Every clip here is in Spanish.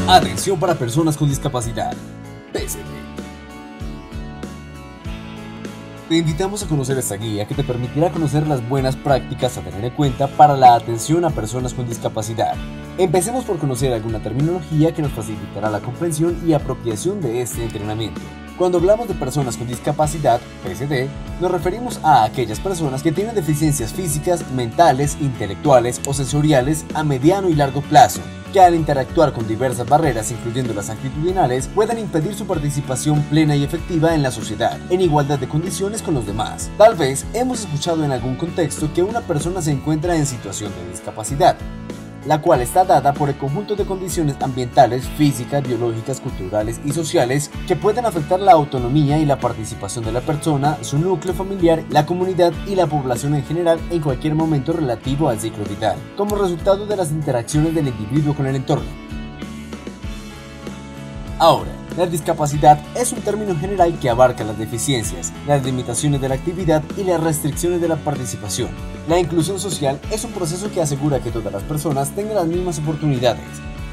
Atención para personas con discapacidad. PSD. Te invitamos a conocer esta guía que te permitirá conocer las buenas prácticas a tener en cuenta para la atención a personas con discapacidad. Empecemos por conocer alguna terminología que nos facilitará la comprensión y apropiación de este entrenamiento. Cuando hablamos de personas con discapacidad, PSD, nos referimos a aquellas personas que tienen deficiencias físicas, mentales, intelectuales o sensoriales a mediano y largo plazo, que al interactuar con diversas barreras, incluyendo las actitudinales, puedan impedir su participación plena y efectiva en la sociedad, en igualdad de condiciones con los demás. Tal vez hemos escuchado en algún contexto que una persona se encuentra en situación de discapacidad, la cual está dada por el conjunto de condiciones ambientales, físicas, biológicas, culturales y sociales que pueden afectar la autonomía y la participación de la persona, su núcleo familiar, la comunidad y la población en general en cualquier momento relativo al ciclo vital, como resultado de las interacciones del individuo con el entorno. Ahora, la discapacidad es un término general que abarca las deficiencias, las limitaciones de la actividad y las restricciones de la participación. La inclusión social es un proceso que asegura que todas las personas tengan las mismas oportunidades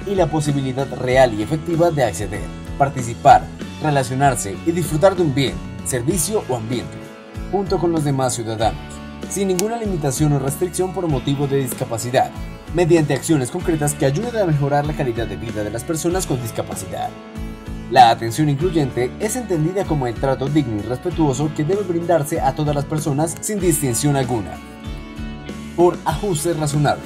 y la posibilidad real y efectiva de acceder, participar, relacionarse y disfrutar de un bien, servicio o ambiente, junto con los demás ciudadanos, sin ninguna limitación o restricción por motivo de discapacidad, mediante acciones concretas que ayuden a mejorar la calidad de vida de las personas con discapacidad. La atención incluyente es entendida como el trato digno y respetuoso que debe brindarse a todas las personas sin distinción alguna. Por ajustes razonables,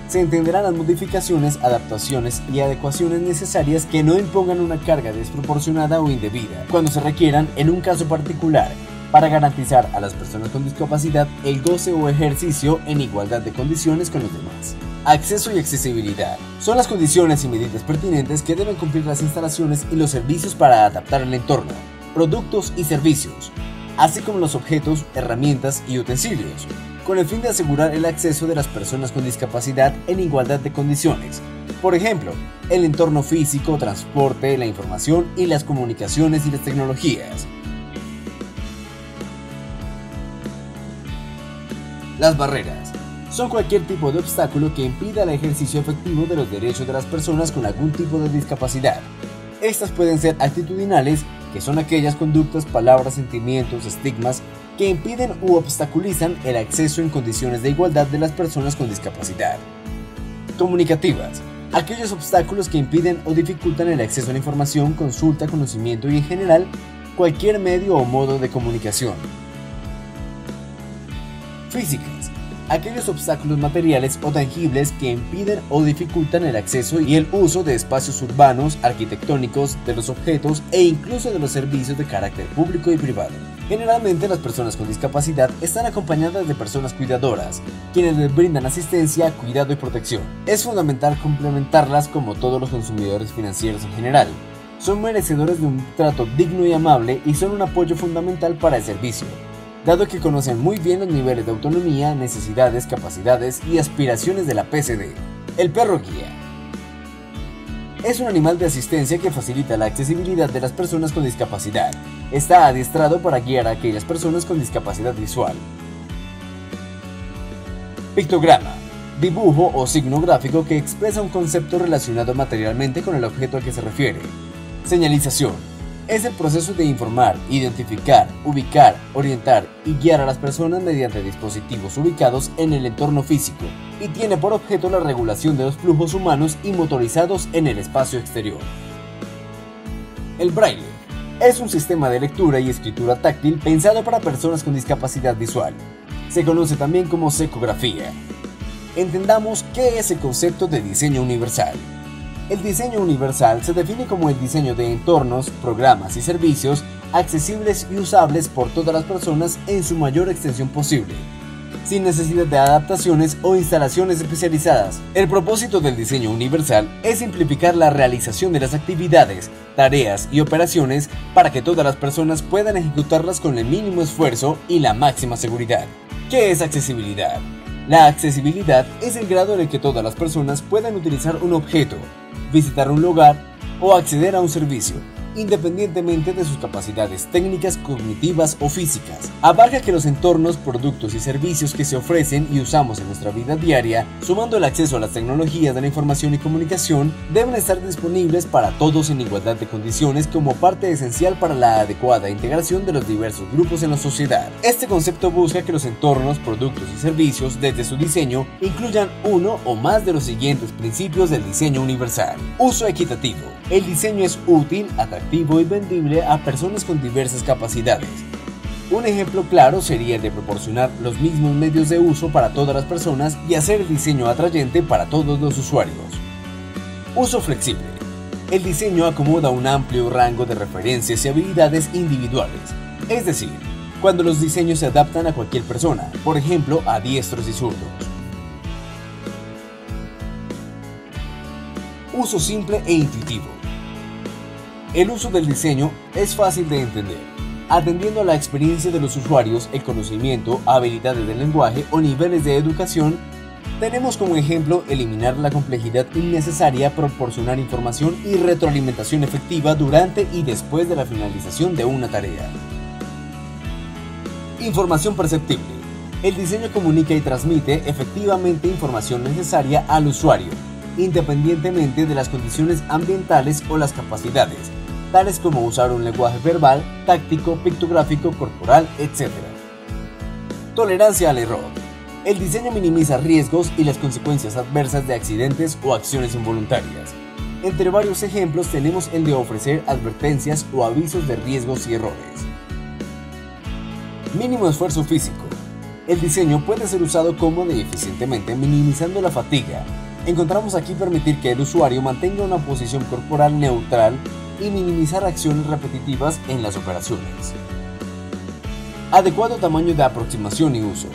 se entenderán las modificaciones, adaptaciones y adecuaciones necesarias que no impongan una carga desproporcionada o indebida, cuando se requieran en un caso particular, para garantizar a las personas con discapacidad el goce o ejercicio en igualdad de condiciones con los demás. Acceso y accesibilidad son las condiciones y medidas pertinentes que deben cumplir las instalaciones y los servicios para adaptar el entorno, productos y servicios, así como los objetos, herramientas y utensilios, con el fin de asegurar el acceso de las personas con discapacidad en igualdad de condiciones. Por ejemplo, el entorno físico, transporte, la información y las comunicaciones y las tecnologías. Las barreras son cualquier tipo de obstáculo que impida el ejercicio efectivo de los derechos de las personas con algún tipo de discapacidad. Estas pueden ser actitudinales, que son aquellas conductas, palabras, sentimientos, estigmas que impiden u obstaculizan el acceso en condiciones de igualdad de las personas con discapacidad. Comunicativas, aquellos obstáculos que impiden o dificultan el acceso a la información, consulta, conocimiento y en general cualquier medio o modo de comunicación. Físicas, aquellos obstáculos materiales o tangibles que impiden o dificultan el acceso y el uso de espacios urbanos, arquitectónicos, de los objetos e incluso de los servicios de carácter público y privado. Generalmente las personas con discapacidad están acompañadas de personas cuidadoras, quienes les brindan asistencia, cuidado y protección. Es fundamental complementarlas como todos los consumidores financieros en general. Son merecedores de un trato digno y amable y son un apoyo fundamental para el servicio, dado que conocen muy bien los niveles de autonomía, necesidades, capacidades y aspiraciones de la PSD. El perro guía es un animal de asistencia que facilita la accesibilidad de las personas con discapacidad. Está adiestrado para guiar a aquellas personas con discapacidad visual. Pictograma, dibujo o signo gráfico que expresa un concepto relacionado materialmente con el objeto al que se refiere. Señalización es el proceso de informar, identificar, ubicar, orientar y guiar a las personas mediante dispositivos ubicados en el entorno físico y tiene por objeto la regulación de los flujos humanos y motorizados en el espacio exterior. El braille es un sistema de lectura y escritura táctil pensado para personas con discapacidad visual. Se conoce también como secografía. Entendamos qué es el concepto de diseño universal. El diseño universal se define como el diseño de entornos, programas y servicios accesibles y usables por todas las personas en su mayor extensión posible, sin necesidad de adaptaciones o instalaciones especializadas. El propósito del diseño universal es simplificar la realización de las actividades, tareas y operaciones para que todas las personas puedan ejecutarlas con el mínimo esfuerzo y la máxima seguridad. ¿Qué es accesibilidad? La accesibilidad es el grado en el que todas las personas puedan utilizar un objeto, visitar un lugar o acceder a un servicio, independientemente de sus capacidades técnicas, cognitivas o físicas. Abarca que los entornos, productos y servicios que se ofrecen y usamos en nuestra vida diaria, sumando el acceso a las tecnologías de la información y comunicación, deben estar disponibles para todos en igualdad de condiciones como parte esencial para la adecuada integración de los diversos grupos en la sociedad. Este concepto busca que los entornos, productos y servicios, desde su diseño, incluyan uno o más de los siguientes principios del diseño universal. Uso equitativo. El diseño es útil, atractivo y vendible a personas con diversas capacidades. Un ejemplo claro sería el de proporcionar los mismos medios de uso para todas las personas y hacer el diseño atrayente para todos los usuarios. Uso flexible. El diseño acomoda un amplio rango de referencias y habilidades individuales, es decir, cuando los diseños se adaptan a cualquier persona, por ejemplo, a diestros y zurdos. Uso simple e intuitivo. El uso del diseño es fácil de entender, atendiendo a la experiencia de los usuarios, el conocimiento, habilidades del lenguaje o niveles de educación. Tenemos como ejemplo eliminar la complejidad innecesaria, proporcionar información y retroalimentación efectiva durante y después de la finalización de una tarea. Información perceptible. El diseño comunica y transmite efectivamente información necesaria al usuario, independientemente de las condiciones ambientales o las capacidades, tales como usar un lenguaje verbal, táctico, pictográfico, corporal, etc. Tolerancia al error. El diseño minimiza riesgos y las consecuencias adversas de accidentes o acciones involuntarias. Entre varios ejemplos tenemos el de ofrecer advertencias o avisos de riesgos y errores. Mínimo esfuerzo físico. El diseño puede ser usado cómoda y eficientemente minimizando la fatiga. Encontramos aquí permitir que el usuario mantenga una posición corporal neutral y minimizar acciones repetitivas en las operaciones. Adecuado tamaño de aproximación y uso.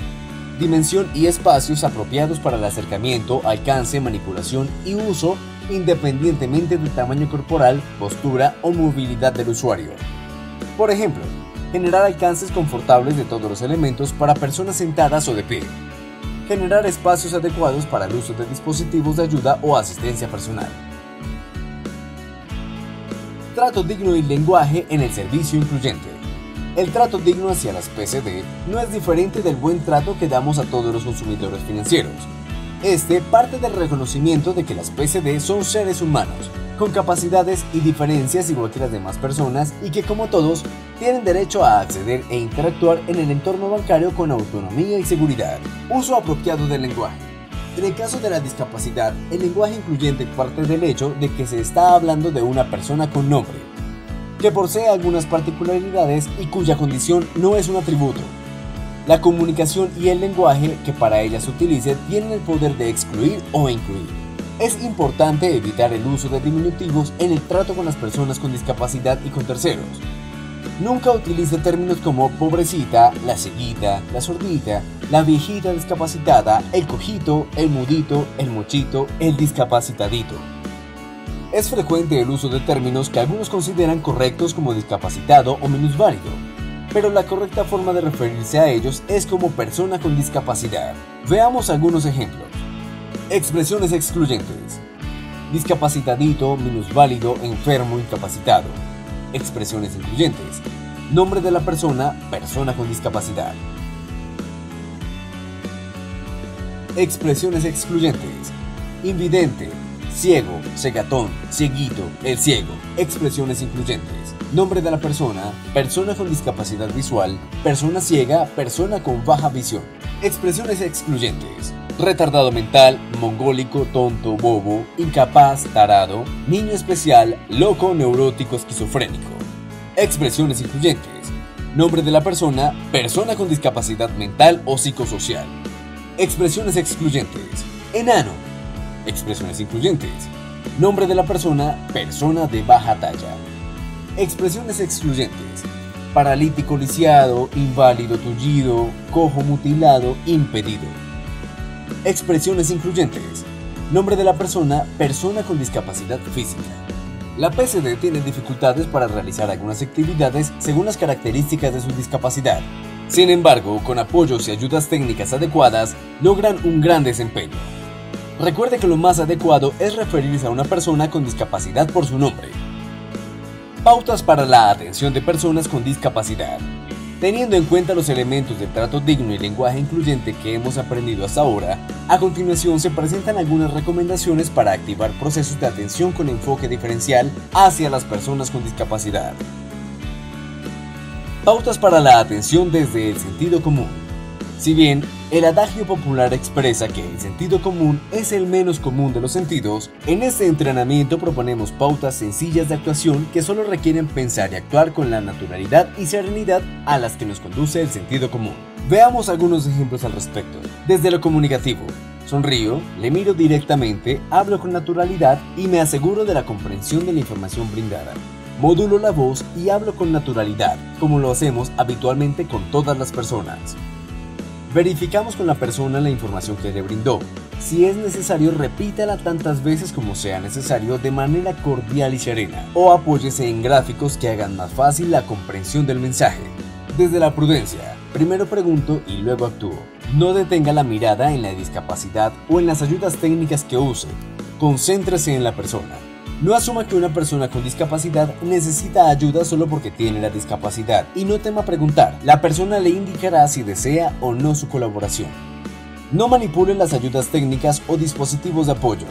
Dimensión y espacios apropiados para el acercamiento, alcance, manipulación y uso independientemente del tamaño corporal, postura o movilidad del usuario. Por ejemplo, generar alcances confortables de todos los elementos para personas sentadas o de pie. Generar espacios adecuados para el uso de dispositivos de ayuda o asistencia personal. Trato digno y lenguaje en el servicio incluyente. El trato digno hacia las PCD no es diferente del buen trato que damos a todos los consumidores financieros. Este parte del reconocimiento de que las PCD son seres humanos, con capacidades y diferencias igual que las demás personas y que, como todos, tienen derecho a acceder e interactuar en el entorno bancario con autonomía y seguridad. Uso apropiado del lenguaje. En el caso de la discapacidad, el lenguaje incluyente parte del hecho de que se está hablando de una persona con nombre, que posee algunas particularidades y cuya condición no es un atributo. La comunicación y el lenguaje que para ella se utilice tienen el poder de excluir o incluir. Es importante evitar el uso de diminutivos en el trato con las personas con discapacidad y con terceros. Nunca utilice términos como pobrecita, la ceguita, la sordita, la viejita discapacitada, el cojito, el mudito, el mochito, el discapacitadito. Es frecuente el uso de términos que algunos consideran correctos como discapacitado o minusválido, pero la correcta forma de referirse a ellos es como persona con discapacidad. Veamos algunos ejemplos. Expresiones excluyentes. Discapacitadito, minusválido, enfermo, incapacitado. Expresiones incluyentes. Nombre de la persona, persona con discapacidad. Expresiones excluyentes. Invidente, ciego, cegatón, cieguito, el ciego. Expresiones incluyentes. Nombre de la persona, persona con discapacidad visual, persona ciega, persona con baja visión. Expresiones excluyentes. Retardado mental, mongólico, tonto, bobo, incapaz, tarado, niño especial, loco, neurótico, esquizofrénico. Expresiones incluyentes. Nombre de la persona, persona con discapacidad mental o psicosocial. Expresiones excluyentes. Enano. Expresiones incluyentes. Nombre de la persona, persona de baja talla. Expresiones excluyentes. Paralítico lisiado, inválido tullido, cojo mutilado, impedido. Expresiones incluyentes. Nombre de la persona, persona con discapacidad física. La PCD tiene dificultades para realizar algunas actividades según las características de su discapacidad. Sin embargo, con apoyos y ayudas técnicas adecuadas, logran un gran desempeño. Recuerde que lo más adecuado es referirse a una persona con discapacidad por su nombre. Pautas para la atención de personas con discapacidad. Teniendo en cuenta los elementos del trato digno y lenguaje incluyente que hemos aprendido hasta ahora, a continuación se presentan algunas recomendaciones para activar procesos de atención con enfoque diferencial hacia las personas con discapacidad. Pautas para la atención desde el sentido común. Si bien el adagio popular expresa que el sentido común es el menos común de los sentidos, en este entrenamiento proponemos pautas sencillas de actuación que solo requieren pensar y actuar con la naturalidad y serenidad a las que nos conduce el sentido común. Veamos algunos ejemplos al respecto. Desde lo comunicativo, sonrío, le miro directamente, hablo con naturalidad y me aseguro de la comprensión de la información brindada. Modulo la voz y hablo con naturalidad, como lo hacemos habitualmente con todas las personas. Verificamos con la persona la información que le brindó. Si es necesario, repítala tantas veces como sea necesario de manera cordial y serena, o apóyese en gráficos que hagan más fácil la comprensión del mensaje. Desde la prudencia, primero pregunto y luego actúo. No detenga la mirada en la discapacidad o en las ayudas técnicas que use. Concéntrese en la persona. No asuma que una persona con discapacidad necesita ayuda solo porque tiene la discapacidad y no tema preguntar. La persona le indicará si desea o no su colaboración. No manipule las ayudas técnicas o dispositivos de apoyo.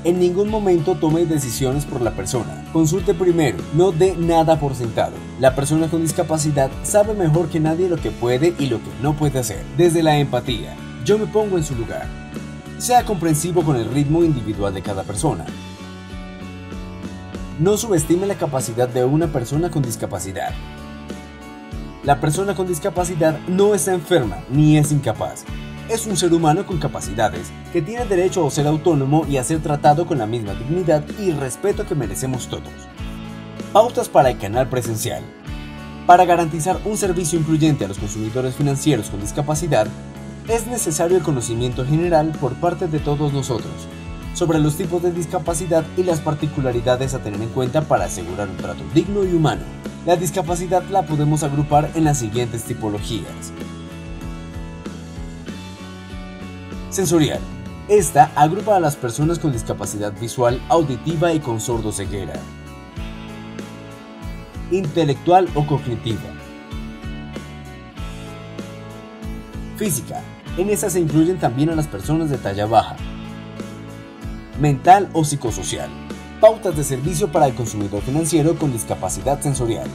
En ningún momento tome decisiones por la persona. Consulte primero, no dé nada por sentado. La persona con discapacidad sabe mejor que nadie lo que puede y lo que no puede hacer. Desde la empatía, yo me pongo en su lugar. Sea comprensivo con el ritmo individual de cada persona. No subestime la capacidad de una persona con discapacidad. La persona con discapacidad no está enferma ni es incapaz. Es un ser humano con capacidades, que tiene derecho a ser autónomo y a ser tratado con la misma dignidad y respeto que merecemos todos. Pautas para el canal presencial. Para garantizar un servicio incluyente a los consumidores financieros con discapacidad, es necesario el conocimiento general por parte de todos nosotros sobre los tipos de discapacidad y las particularidades a tener en cuenta para asegurar un trato digno y humano. La discapacidad la podemos agrupar en las siguientes tipologías. Sensorial. Esta agrupa a las personas con discapacidad visual, auditiva y con sordoceguera. Intelectual o cognitiva. Física. En esta se incluyen también a las personas de talla baja. Mental o psicosocial. Pautas de servicio para el consumidor financiero con discapacidad sensorial.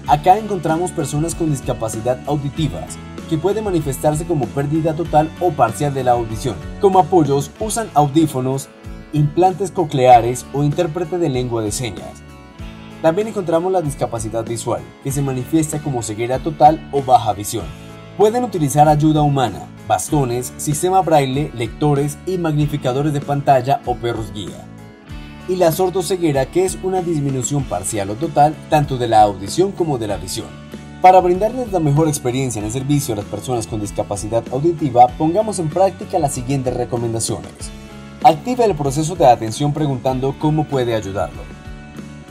Acá encontramos personas con discapacidad auditivas, que puede manifestarse como pérdida total o parcial de la audición. Como apoyos usan audífonos, implantes cocleares o intérprete de lengua de señas. También encontramos la discapacidad visual, que se manifiesta como ceguera total o baja visión. Pueden utilizar ayuda humana, bastones, sistema braille, lectores y magnificadores de pantalla o perros guía. Y la sordoceguera, que es una disminución parcial o total tanto de la audición como de la visión. Para brindarles la mejor experiencia en el servicio a las personas con discapacidad auditiva, pongamos en práctica las siguientes recomendaciones. Active el proceso de atención preguntando cómo puede ayudarlo.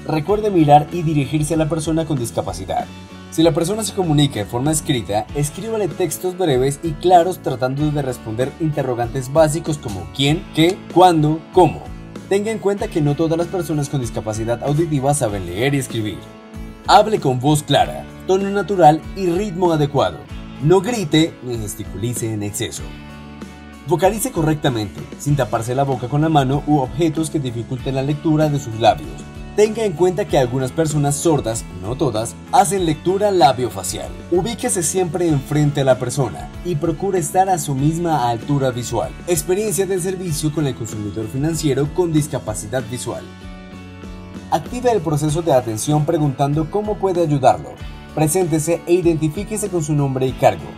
Recuerde mirar y dirigirse a la persona con discapacidad. Si la persona se comunica en forma escrita, escríbale textos breves y claros tratando de responder interrogantes básicos como quién, qué, cuándo, cómo. Tenga en cuenta que no todas las personas con discapacidad auditiva saben leer y escribir. Hable con voz clara, tono natural y ritmo adecuado. No grite ni gesticulice en exceso. Vocalice correctamente, sin taparse la boca con la mano u objetos que dificulten la lectura de sus labios. Tenga en cuenta que algunas personas sordas, no todas, hacen lectura labiofacial. Ubíquese siempre enfrente a la persona y procure estar a su misma altura visual. Experiencia de servicio con el consumidor financiero con discapacidad visual. Active el proceso de atención preguntando cómo puede ayudarlo. Preséntese e identifíquese con su nombre y cargo.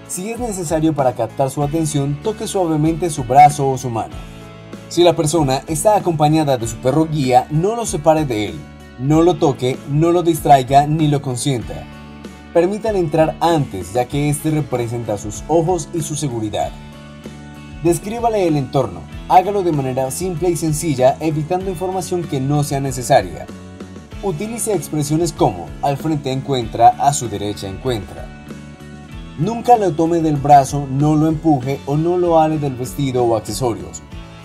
Si es necesario para captar su atención, toque suavemente su brazo o su mano. Si la persona está acompañada de su perro guía, no lo separe de él. No lo toque, no lo distraiga ni lo consienta. Permítale entrar antes, ya que este representa sus ojos y su seguridad. Descríbale el entorno. Hágalo de manera simple y sencilla, evitando información que no sea necesaria. Utilice expresiones como al frente encuentra, a su derecha encuentra. Nunca lo tome del brazo, no lo empuje o no lo ale del vestido o accesorios.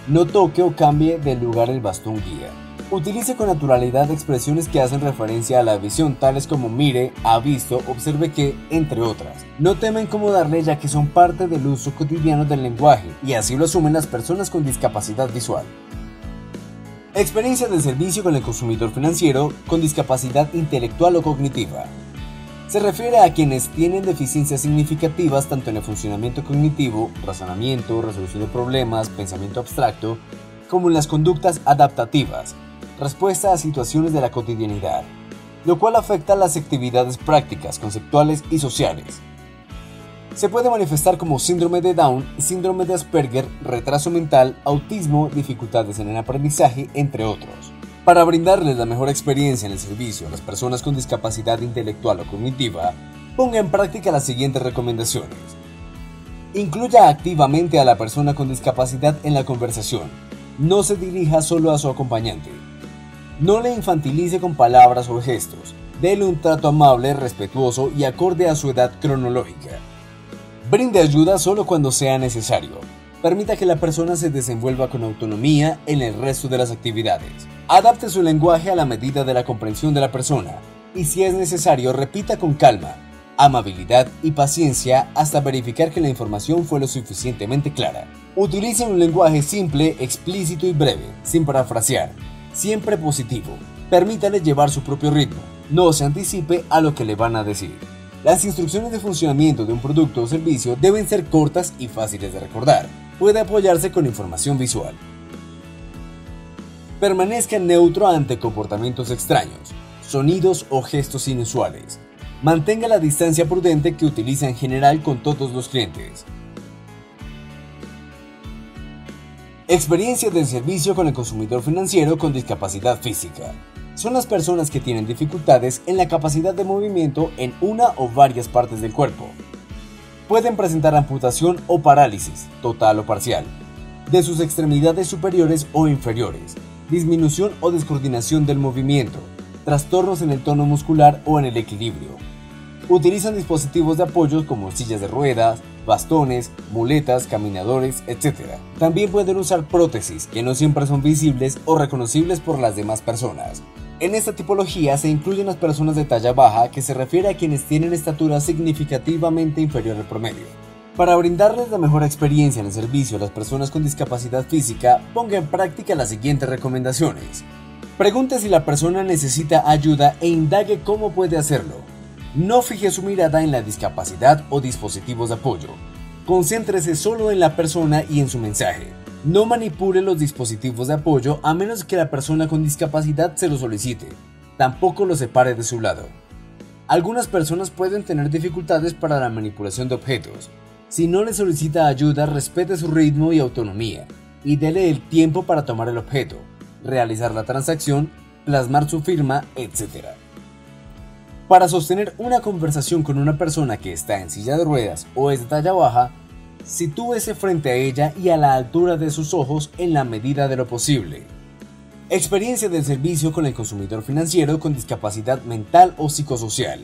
No toque o cambie de lugar el bastón guía. Utilice con naturalidad expresiones que hacen referencia a la visión, tales como mire, ha visto, observe que, entre otras. No teme incomodarle, ya que son parte del uso cotidiano del lenguaje, y así lo asumen las personas con discapacidad visual. Experiencia del servicio con el consumidor financiero con discapacidad intelectual o cognitiva. Se refiere a quienes tienen deficiencias significativas tanto en el funcionamiento cognitivo, razonamiento, resolución de problemas, pensamiento abstracto, como en las conductas adaptativas, respuesta a situaciones de la cotidianidad, lo cual afecta las actividades prácticas, conceptuales y sociales. Se puede manifestar como síndrome de Down, síndrome de Asperger, retraso mental, autismo, dificultades en el aprendizaje, entre otros. Para brindarles la mejor experiencia en el servicio a las personas con discapacidad intelectual o cognitiva, ponga en práctica las siguientes recomendaciones. Incluya activamente a la persona con discapacidad en la conversación. No se dirija solo a su acompañante. No le infantilice con palabras o gestos. Dele un trato amable, respetuoso y acorde a su edad cronológica. Brinde ayuda solo cuando sea necesario. Permita que la persona se desenvuelva con autonomía en el resto de las actividades. Adapte su lenguaje a la medida de la comprensión de la persona y, si es necesario, repita con calma, amabilidad y paciencia hasta verificar que la información fue lo suficientemente clara. Utilice un lenguaje simple, explícito y breve, sin parafrasear. Siempre positivo. Permítale llevar su propio ritmo. No se anticipe a lo que le van a decir. Las instrucciones de funcionamiento de un producto o servicio deben ser cortas y fáciles de recordar. Puede apoyarse con información visual. Permanezca neutro ante comportamientos extraños, sonidos o gestos inusuales. Mantenga la distancia prudente que utiliza en general con todos los clientes. Experiencia del servicio con el consumidor financiero con discapacidad física. Son las personas que tienen dificultades en la capacidad de movimiento en una o varias partes del cuerpo. Pueden presentar amputación o parálisis, total o parcial, de sus extremidades superiores o inferiores, disminución o descoordinación del movimiento, trastornos en el tono muscular o en el equilibrio. Utilizan dispositivos de apoyo como sillas de ruedas, bastones, muletas, caminadores, etc. También pueden usar prótesis que no siempre son visibles o reconocibles por las demás personas. En esta tipología se incluyen las personas de talla baja, que se refiere a quienes tienen estatura significativamente inferior al promedio. Para brindarles la mejor experiencia en el servicio a las personas con discapacidad física, ponga en práctica las siguientes recomendaciones. Pregunte si la persona necesita ayuda e indague cómo puede hacerlo. No fije su mirada en la discapacidad o dispositivos de apoyo. Concéntrese solo en la persona y en su mensaje. No manipule los dispositivos de apoyo a menos que la persona con discapacidad se lo solicite. Tampoco lo separe de su lado. Algunas personas pueden tener dificultades para la manipulación de objetos. Si no le solicita ayuda, respete su ritmo y autonomía y dele el tiempo para tomar el objeto, realizar la transacción, plasmar su firma, etc. Para sostener una conversación con una persona que está en silla de ruedas o es de talla baja, sitúese frente a ella y a la altura de sus ojos en la medida de lo posible. Experiencia del servicio con el consumidor financiero con discapacidad mental o psicosocial.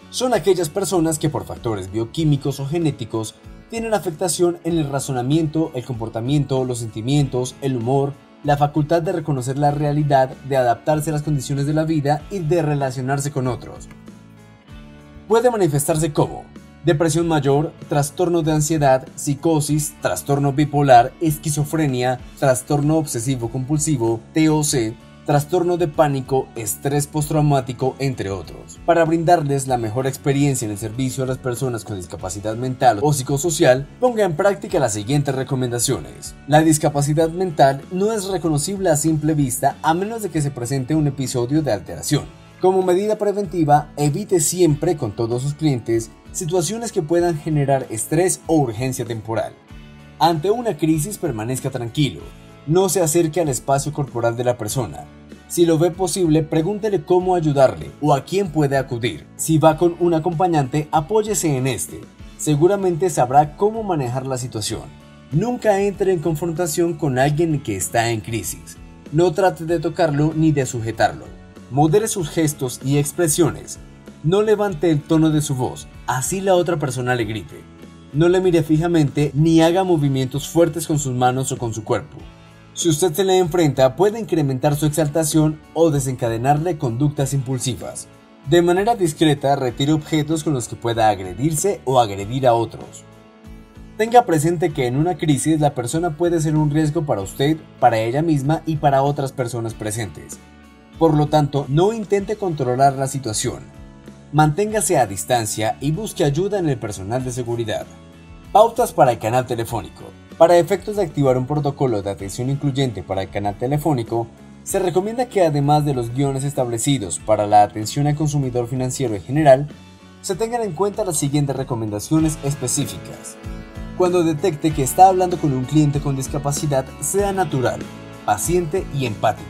Son aquellas personas que por factores bioquímicos o genéticos tienen afectación en el razonamiento, el comportamiento, los sentimientos, el humor, la facultad de reconocer la realidad, de adaptarse a las condiciones de la vida y de relacionarse con otros. Puede manifestarse como depresión mayor, trastorno de ansiedad, psicosis, trastorno bipolar, esquizofrenia, trastorno obsesivo-compulsivo, TOC, trastorno de pánico, estrés postraumático, entre otros. Para brindarles la mejor experiencia en el servicio a las personas con discapacidad mental o psicosocial, ponga en práctica las siguientes recomendaciones. La discapacidad mental no es reconocible a simple vista a menos de que se presente un episodio de alteración. Como medida preventiva, evite siempre con todos sus clientes situaciones que puedan generar estrés o urgencia temporal. Ante una crisis, permanezca tranquilo. No se acerque al espacio corporal de la persona. Si lo ve posible, pregúntele cómo ayudarle o a quién puede acudir. Si va con un acompañante, apóyese en este. Seguramente sabrá cómo manejar la situación. Nunca entre en confrontación con alguien que está en crisis. No trate de tocarlo ni de sujetarlo. Modere sus gestos y expresiones. No levante el tono de su voz, así la otra persona le grite. No le mire fijamente ni haga movimientos fuertes con sus manos o con su cuerpo. Si usted se le enfrenta, puede incrementar su exaltación o desencadenarle conductas impulsivas. De manera discreta, retire objetos con los que pueda agredirse o agredir a otros. Tenga presente que en una crisis la persona puede ser un riesgo para usted, para ella misma y para otras personas presentes. Por lo tanto, no intente controlar la situación. Manténgase a distancia y busque ayuda en el personal de seguridad. Pautas para el canal telefónico. Para efectos de activar un protocolo de atención incluyente para el canal telefónico, se recomienda que además de los guiones establecidos para la atención al consumidor financiero en general, se tengan en cuenta las siguientes recomendaciones específicas. Cuando detecte que está hablando con un cliente con discapacidad, sea natural, paciente y empático.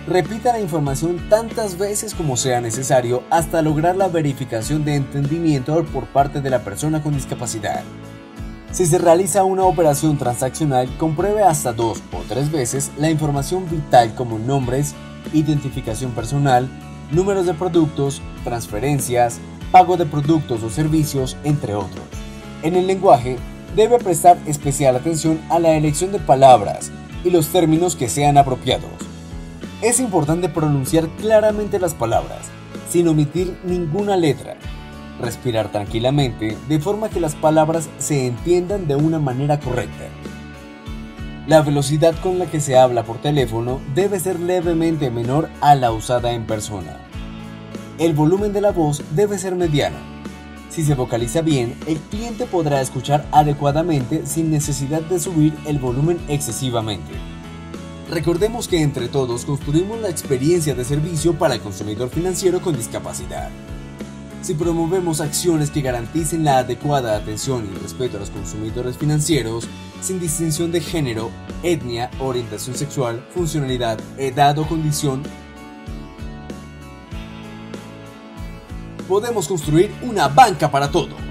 Repita la información tantas veces como sea necesario hasta lograr la verificación de entendimiento por parte de la persona con discapacidad. Si se realiza una operación transaccional, compruebe hasta 2 o 3 veces la información vital como nombres, identificación personal, números de productos, transferencias, pago de productos o servicios, entre otros. En el lenguaje, debe prestar especial atención a la elección de palabras y los términos que sean apropiados. Es importante pronunciar claramente las palabras, sin omitir ninguna letra. Respirar tranquilamente, de forma que las palabras se entiendan de una manera correcta. La velocidad con la que se habla por teléfono debe ser levemente menor a la usada en persona. El volumen de la voz debe ser mediano. Si se vocaliza bien, el cliente podrá escuchar adecuadamente sin necesidad de subir el volumen excesivamente. Recordemos que entre todos construimos la experiencia de servicio para el consumidor financiero con discapacidad. Si promovemos acciones que garanticen la adecuada atención y respeto a los consumidores financieros, sin distinción de género, etnia, orientación sexual, funcionalidad, edad o condición, podemos construir una banca para todo.